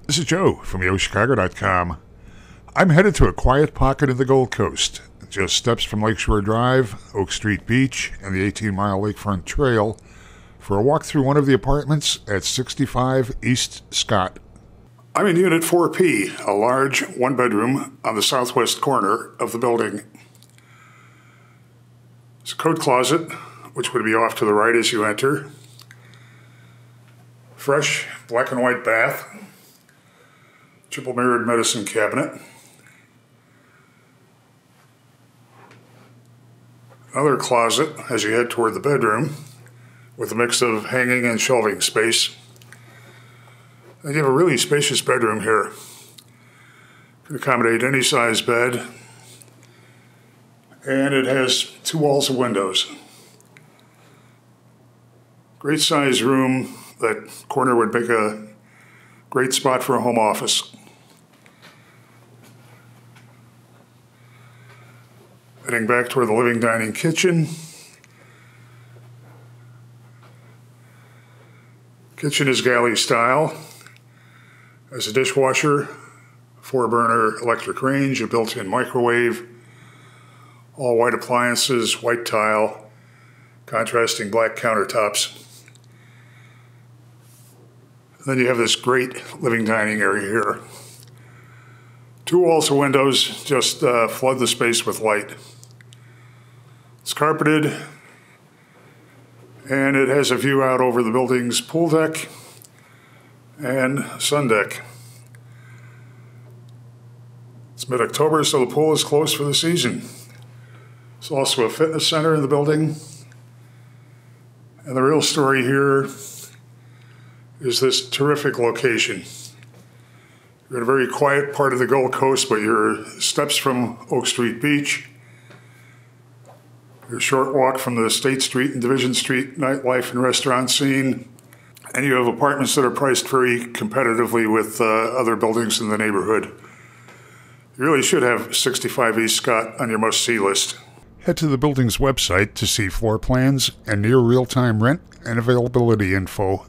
This is Joe from YoChicago.com. I'm headed to a quiet pocket in the Gold Coast, just steps from Lakeshore Drive, Oak Street Beach, and the 18-mile Lakefront Trail for a walk through one of the apartments at 65 East Scott. I'm in Unit 4P, a large one-bedroom on the southwest corner of the building. It's a coat closet, which would be off to the right as you enter. Fresh black and white bath. Triple mirrored medicine cabinet. Another closet as you head toward the bedroom with a mix of hanging and shelving space. And you have a really spacious bedroom here. Can accommodate any size bed. And it has 2 walls of windows. Great size room. That corner would make a great spot for a home office. Heading back toward the living dining kitchen. Kitchen is galley style. Has a dishwasher, 4-burner electric range, a built-in microwave, all white appliances, white tile, contrasting black countertops. And then you have this great living dining area here. 2 walls of windows just flood the space with light. It's carpeted, and it has a view out over the building's pool deck and sun deck. It's mid-October, so the pool is closed for the season. There's also a fitness center in the building. And the real story here is this terrific location. You're in a very quiet part of the Gold Coast, but you're steps from Oak Street Beach. You're a short walk from the State Street and Division Street nightlife and restaurant scene. And you have apartments that are priced very competitively with other buildings in the neighborhood. You really should have 65 East Scott on your must-see list. Head to the building's website to see floor plans and near real-time rent and availability info.